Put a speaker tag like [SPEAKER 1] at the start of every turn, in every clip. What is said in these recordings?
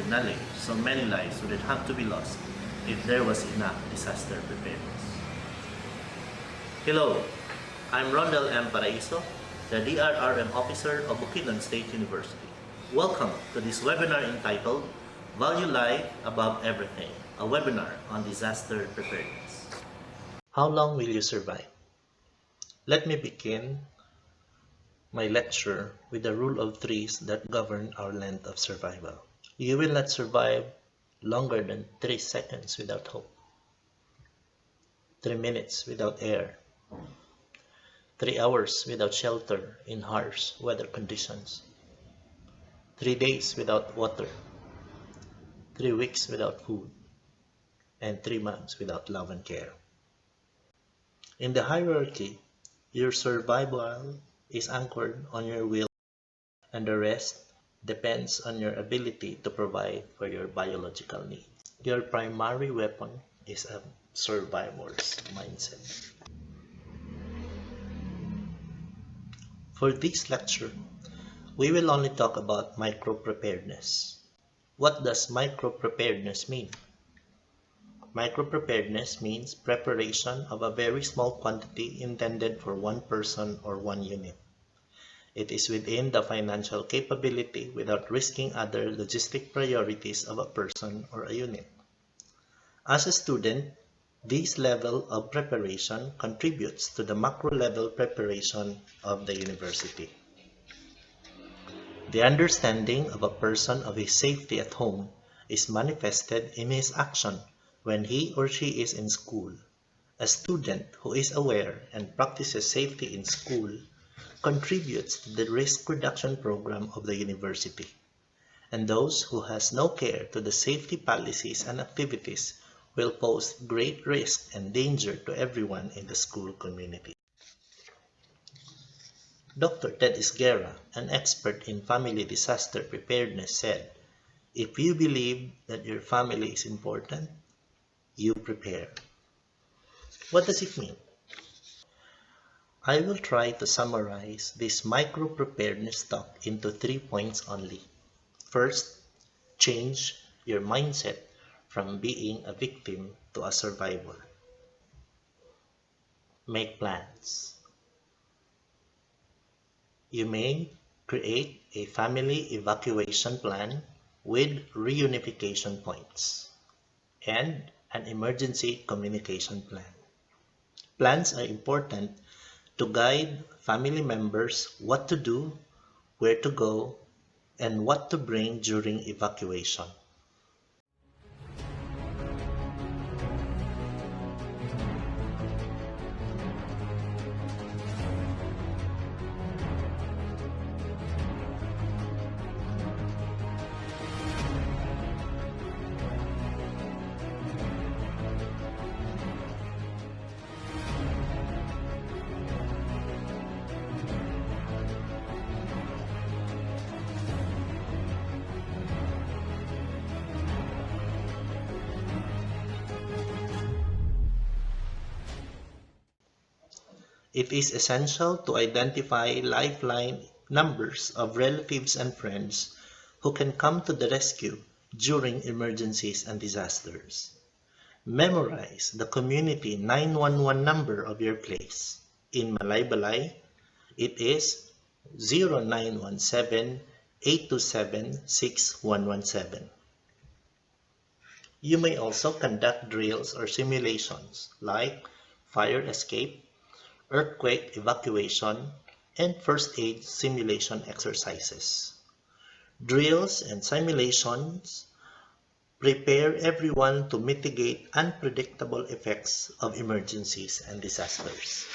[SPEAKER 1] knowledge, so many lives would have to be lost if there was enough disaster preparedness. Hello, I'm Rondel M. Paraiso, the DRRM officer of Bukidnon State University. Welcome to this webinar entitled Value Life Above Everything, a webinar on disaster preparedness. How long will you survive? Let me begin my lecture with the rule of threes that govern our length of survival. You will not survive longer than 3 seconds without hope, 3 minutes without air, 3 hours without shelter in harsh weather conditions, 3 days without water, 3 weeks without food, and 3 months without love and care. In the hierarchy, your survival is anchored on your will, and the rest depends on your ability to provide for your biological needs. Your primary weapon is a survivor's mindset. For this lecture, we will only talk about micro-preparedness. What does micro-preparedness mean? Micro-preparedness means preparation of a very small quantity intended for one person or one unit. It is within the financial capability without risking other logistic priorities of a person or a unit. As a student, this level of preparation contributes to the macro-level preparation of the university. The understanding of a person of his safety at home is manifested in his action when he or she is in school. A student who is aware and practices safety in school contributes to the risk reduction program of the university. And those who has no care to the safety policies and activities will pose great risk and danger to everyone in the school community. Dr. Ted Isguera, an expert in family disaster preparedness, said, "If you believe that your family is important, you prepare." What does it mean? I will try to summarize this micro-preparedness talk into 3 points only. First, change your mindset from being a victim to a survivor. Make plans. You may create a family evacuation plan with reunification points and an emergency communication plan. Plans are important to guide family members what to do, where to go, and what to bring during evacuation. It is essential to identify lifeline numbers of relatives and friends who can come to the rescue during emergencies and disasters. Memorize the community 911 number of your place. In Malaybalay, it is 0917-827-6117. You may also conduct drills or simulations like fire escape, earthquake evacuation, and first aid simulation exercises. Drills and simulations prepare everyone to mitigate unpredictable effects of emergencies and disasters.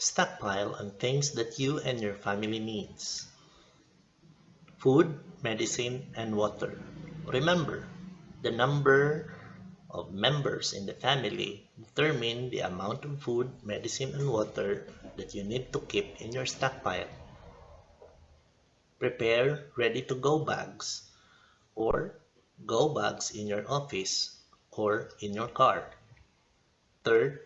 [SPEAKER 1] Stockpile on things that you and your family needs. Food, medicine, and water. Remember, the number of members in the family determine the amount of food, medicine, and water that you need to keep in your stockpile. Prepare ready-to-go bags or go bags in your office or in your car. Third,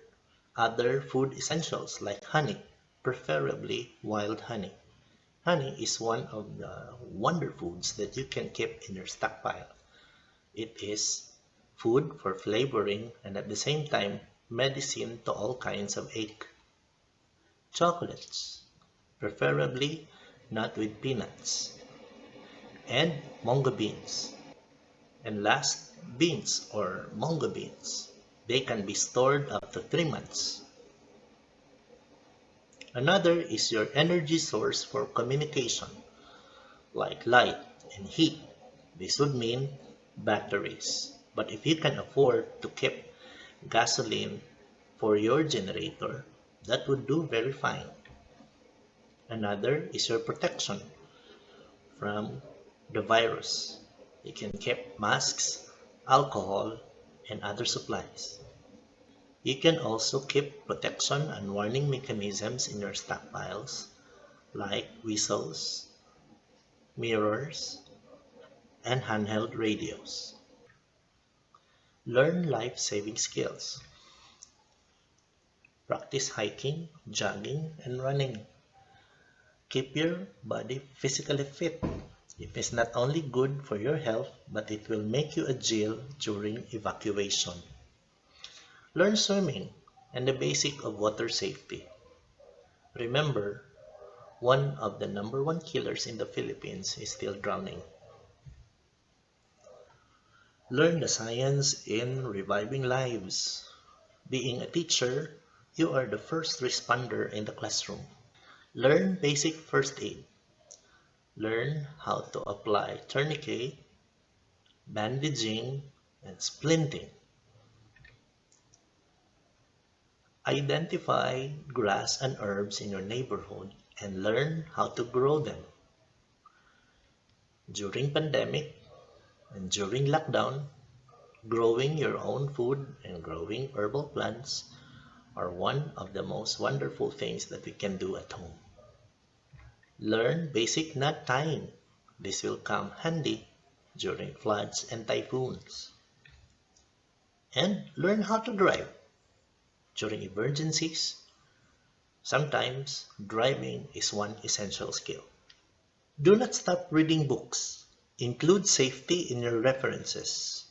[SPEAKER 1] other food essentials like honey, preferably wild honey. Honey is one of the wonder foods that you can keep in your stockpile. It is food for flavoring and at the same time medicine to all kinds of ache. Chocolates, preferably not with peanuts. And mungo beans. And last, beans or mungo beans. They can be stored up to 3 months. Another is your energy source for communication, like light and heat. This would mean batteries. But if you can afford to keep gasoline for your generator, that would do very fine. Another is your protection from the virus. You can keep masks, alcohol, and other supplies. You can also keep protection and warning mechanisms in your stockpiles, like whistles, mirrors, and handheld radios. Learn life-saving skills. Practice hiking, jogging, and running. Keep your body physically fit. It is not only good for your health, but it will make you agile during evacuation. Learn swimming and the basic of water safety. Remember, one of the number one killers in the Philippines is still drowning. Learn the science in reviving lives. Being a teacher, you are the first responder in the classroom. Learn basic first aid. Learn how to apply tourniquet, bandaging, and splinting. Identify grass and herbs in your neighborhood and learn how to grow them. During pandemic and during lockdown, growing your own food and growing herbal plants are one of the most wonderful things that we can do at home. Learn basic knot tying. This will come handy during floods and typhoons. And learn how to drive. During emergencies, sometimes driving is one essential skill. Do not stop reading books. Include safety in your references.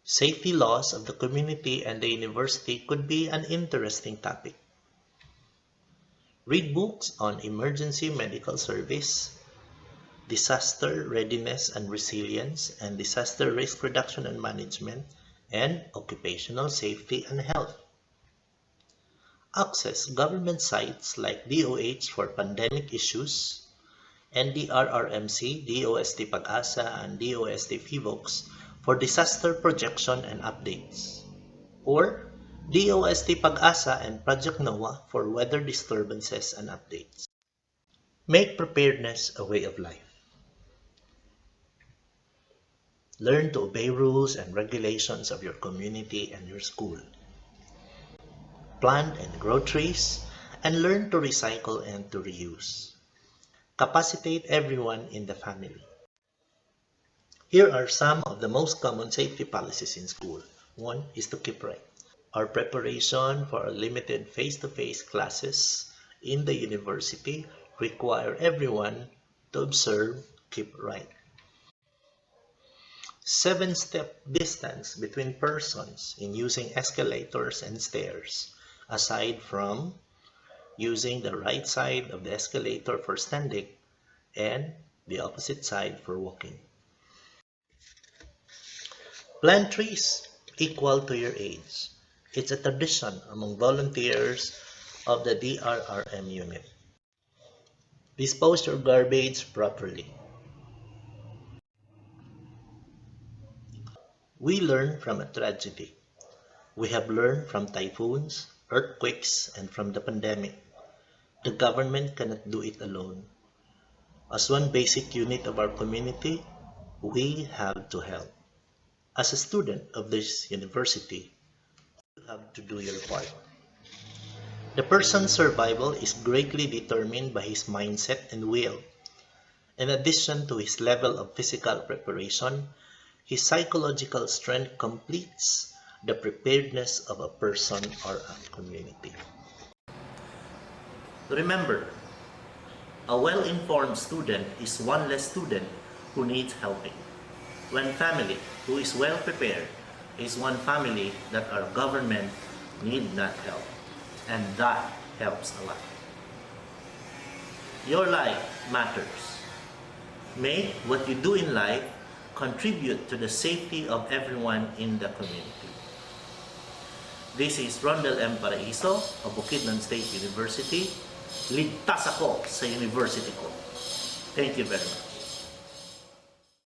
[SPEAKER 1] Safety laws of the community and the university could be an interesting topic. Read books on emergency medical service, disaster readiness and resilience, and disaster risk reduction and management, and occupational safety and health. Access government sites like DOH for pandemic issues, and DRRMC, DOST Pag-asa, and DOST PHIVOX for disaster projection and updates, or DOST Pag-asa and Project NOAA for weather disturbances and updates. Make preparedness a way of life. Learn to obey rules and regulations of your community and your school. Plant and grow trees, and learn to recycle and to reuse. Capacitate everyone in the family. Here are some of the most common safety policies in school. One is to keep right. Our preparation for limited face-to-face classes in the university require everyone to observe keep right. 7-step distance between persons in using escalators and stairs, aside from using the right side of the escalator for standing and the opposite side for walking. Plant trees equal to your age. It's a tradition among volunteers of the DRRM unit. Dispose your garbage properly. We learn from a tragedy. We have learned from typhoons, earthquakes, and from the pandemic. The government cannot do it alone. As one basic unit of our community, we have to help. As a student of this university, you have to do your part. The person's survival is greatly determined by his mindset and will. In addition to his level of physical preparation, his psychological strength completes the preparedness of a person or a community. Remember, a well-informed student is one less student who needs helping. One family who is well prepared is one family that our government need not help. And that helps a lot. Your life matters. Make what you do in life contribute to the safety of everyone in the community. This is Rondel M. Paraiso of Bukidnon State University. Ligtas ako sa university ko. Thank you very much.